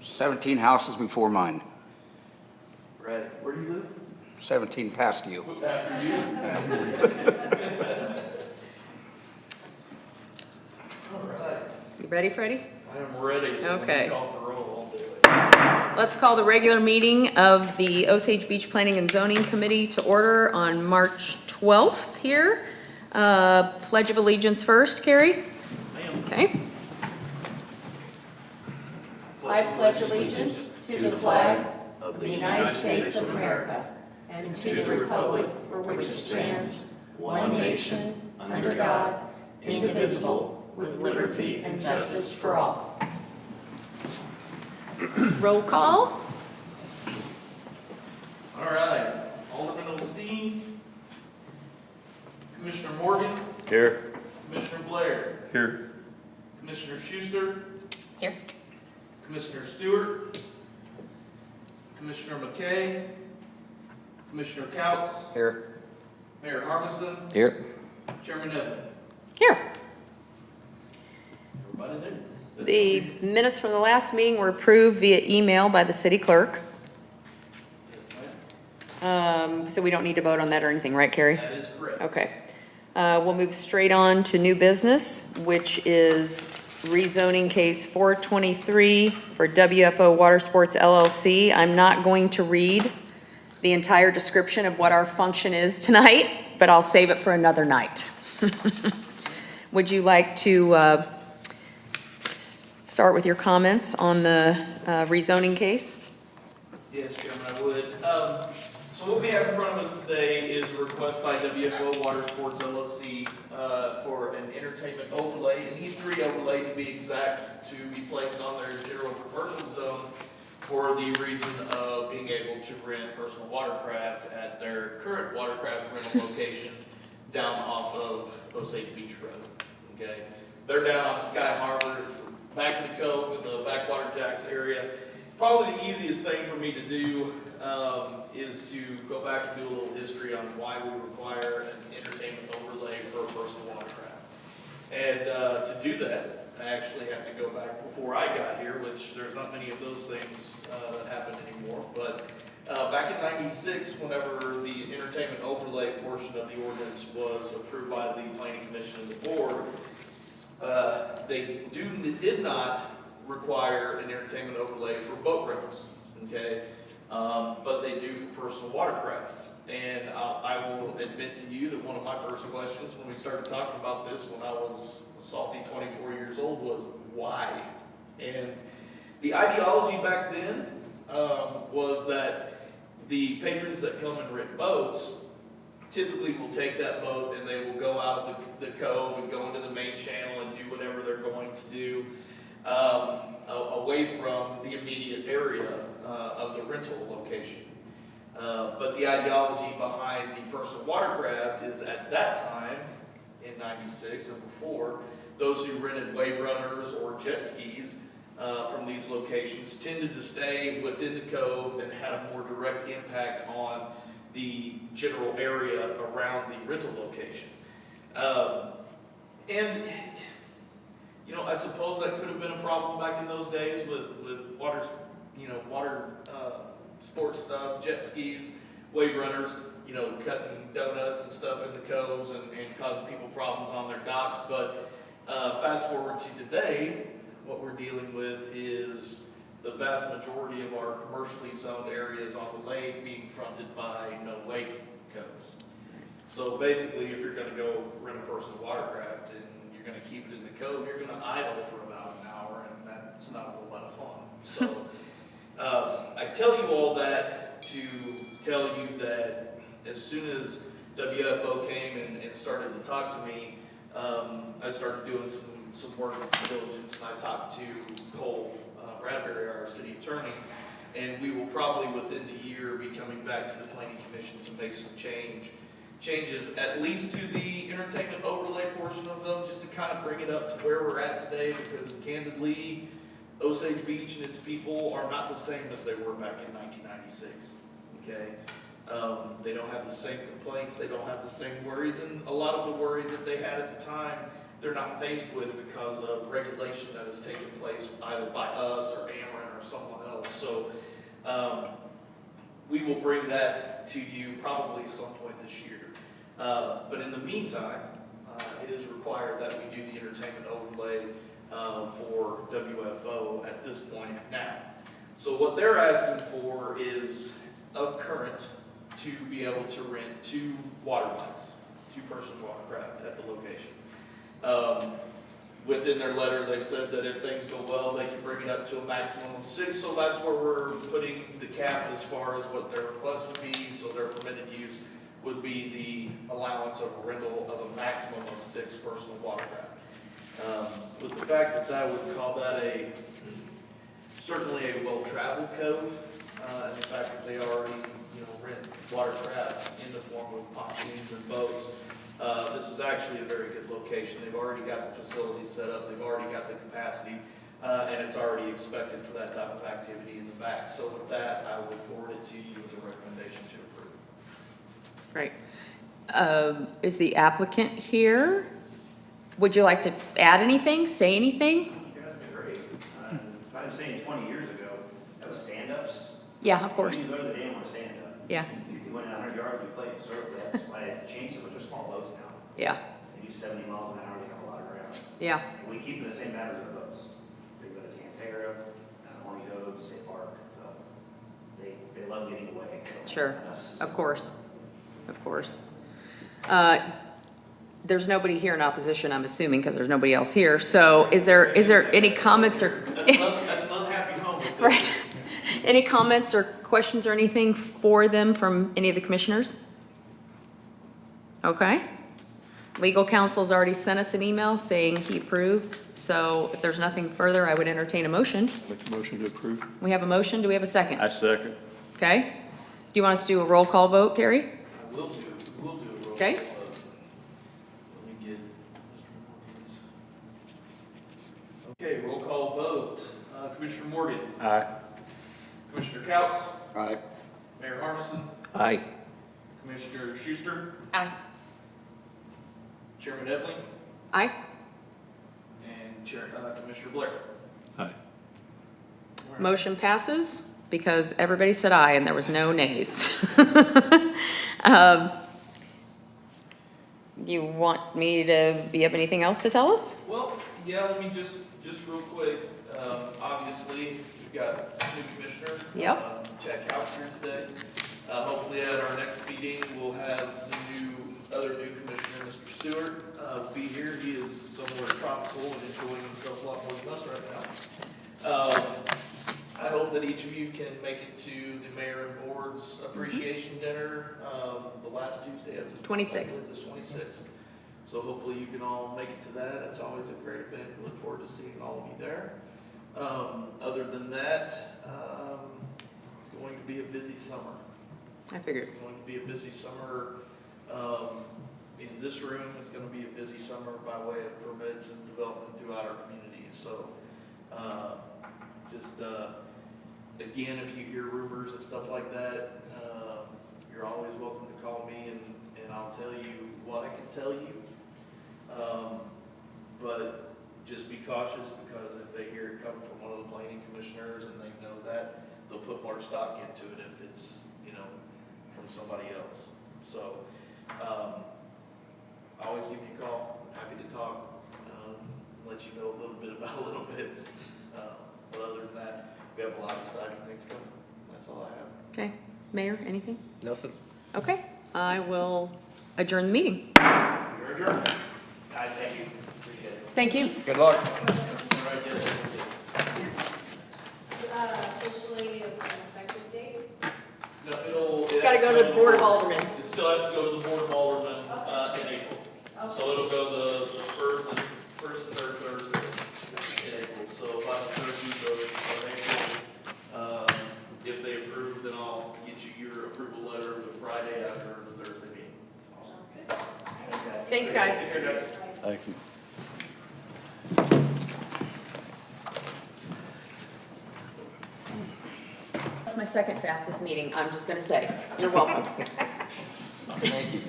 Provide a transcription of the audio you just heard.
17 houses before mine. Right. Where do you live? 17 past you. After you. All right. You ready, Freddie? I am ready. So Okay. Call for roll. I'll do it. Let's call the regular meeting of the Osage Beach Planning and Zoning Committee to order on March 12th here. Pledge of Allegiance first, Carrie? Yes, ma'am. Okay. I pledge allegiance to the flag of the United States of America and to the republic for which it stands, one nation, under God, indivisible, with liberty and justice for all. Roll call. All right. Alderman Osteen. Commissioner Morgan. Here. Commissioner Blair. Here. Commissioner Schuster. Here. Commissioner Stewart. Commissioner McKay. Commissioner Couts. Here. Mayor Harbison. Here. Chairman Evan. Here. Everybody there? The minutes from the last meeting were approved via email by the city clerk. Yes, ma'am. So we don't need to vote on that or anything, right, Carrie? That is correct. Okay. We'll move straight on to new business, which is rezoning case 423 for WFO Water Sports LLC. I'm not going to read the entire description of what our function is tonight, but I'll save it for another night. Would you like to start with your comments on the rezoning case? Yes, Chairman, I would. So what we have in front of us today is a request by WFO Water Sports LLC for an entertainment overlay, an E3 overlay to be exact, to be placed on their general commercial zone for the reason of being able to rent personal watercraft at their current watercraft rental location down off of Osage Beach Road. Okay, they're down on Sky Harbor. It's back in the cove in the Backwater Jacks area. Probably the easiest thing for me to do is to go back and do a little history on why we require an entertainment overlay for a personal watercraft. And to do that, I actually have to go back before I got here, which there's not many of those things that happen anymore. But back in '96, whenever the entertainment overlay portion of the ordinance was approved by the Planning Commission and the board, they did not require an entertainment overlay for boat rentals, okay? But they do for personal watercrafts. And I will admit to you that one of my first questions when we started talking about this when I was a salty 24 years old was, why? And the ideology back then was that the patrons that come and rent boats typically will take that boat and they will go out of the cove and go into the main channel and do whatever they're going to do away from the immediate area of the rental location. But the ideology behind the personal watercraft is at that time, in '96 and before, those who rented wave runners or jet skis from these locations tended to stay within the cove and had a more direct impact on the general area around the rental location. And, you know, I suppose that could have been a problem back in those days with water sports stuff, jet skis, wave runners, you know, cutting donuts and stuff in the coves and causing people problems on their docks. But fast forward to today, what we're dealing with is the vast majority of our commercially zoned areas on the lake being fronted by no-wake coves. So basically, if you're going to go rent a personal watercraft and you're going to keep it in the cove, you're going to idle for about an hour, and that's not a whole lot of fun. So I tell you all that to tell you that as soon as WFO came and started to talk to me, I started doing some work in due diligence, and I talked to Cole Bradbury, our city attorney, and we will probably within the year be coming back to the Planning Commission to make some changes at least to the entertainment overlay portion of them, just to kind of bring it up to where we're at today, because candidly, Osage Beach and its people are not the same as they were back in 1996, okay? They don't have the same complaints, they don't have the same worries, and a lot of the worries that they had at the time, they're not faced with because of regulation that has taken place either by us or Ameren or someone else. So, we will bring that to you probably at some point this year. But in the meantime, it is required that we do the entertainment overlay for WFO at this point now. So what they're asking for is of current to be able to rent 2 water bikes, 2-person watercraft at the location. Within their letter, they said that if things go well, they can bring it up to a maximum of 6, so that's where we're putting the cap as far as what their request would be, so their permitted use would be the allowance of a rental of a maximum of 6 personal watercraft. With the fact that that would call that certainly a well-traveled code, and the fact that they already, rent watercraft in the form of pontoons and boats, this is actually a very good location. They've already got the facilities set up, they've already got the capacity, and it's already expected for that type of activity in the back. So with that, I will forward it to you with a recommendation to approve. Great. Is the applicant here? Would you like to add anything, say anything? Yeah, that'd be great. I'm saying 20 years ago, that was stand-ups. Yeah, of course. You go to the dam on a stand-up. Yeah, You went 100 yards, you played surf. That's why it's changed, so they're small boats now. yeah, They do 70 miles an hour, they have a lot of ground. yeah, And we keep the same batteries of boats. They go to Tantera, Hornigo, State Park. So they love getting away. sure, Us. of course, of course. There's nobody here in opposition, I'm assuming, because there's nobody else here. So is there any comments or? That's an unhappy home. with this. Right. Any comments or questions or anything for them from any of the commissioners? Okay. Legal counsel's already sent us an email saying he approves. So if there's nothing further, I would entertain a motion. Make a motion to approve. We have a motion. Do we have a second? I second. Okay. Do you want us to do a roll call vote, Carrie? We'll do a roll Okay. call. Let me get Mr. Morgan's. Okay, roll call vote. Commissioner Morgan, Aye. Commissioner Couch, Aye. Mayor Harbison, Aye. Commissioner Schuster, Aye. Chairman Edling, Aye. and Commissioner Blair. Aye. Motion passes because everybody said aye and there was no nays. You want me to, do you have anything else to tell us? Well, yeah, let me just real quick, obviously, we've got new commissioner. Yep. Chad Couch here today. Hopefully at our next meeting, we'll have the other new commissioner, Mr. Stewart, will be here. He is somewhere tropical and enjoying himself a lot more than us right now. I hope that each of you can make it to the mayor and board's appreciation dinner, the last Tuesday of this. 26th. The 26th. So hopefully you can all make it to that. It's always a great event. We look forward to seeing all of you there. Other than that, it's going to be a busy summer. I figured. It's going to be a busy summer in this room. It's going to be a busy summer by way of permits and development throughout our community. So again, if you hear rumors and stuff like that, you're always welcome to call me and I'll tell you what I can tell you. But just be cautious, because if they hear it coming from one of the planning commissioners and they know that, they'll put more stock into it if it's, from somebody else. So, always give me a call. I'm happy to talk, let you know a little bit about a little bit. But other than that, we have a lot of exciting things coming. That's all I have. Okay. Mayor, anything? Nothing. Okay. I will adjourn the meeting. You're adjourned. Guys, thank you. Appreciate it. Thank you. Good luck. Officially an effective date? No, It's gotta go to the Board of Aldermen. It still has to go to the Board of Aldermen, in April. So it'll go the first and third Thursday in April. So if I approve you of April, if they approve, then I'll get you your approval letter the Friday after the Thursday meeting. Thanks, guys. Take care, guys. Thank you. That's my second fastest meeting, I'm just gonna say. You're welcome. Thank you.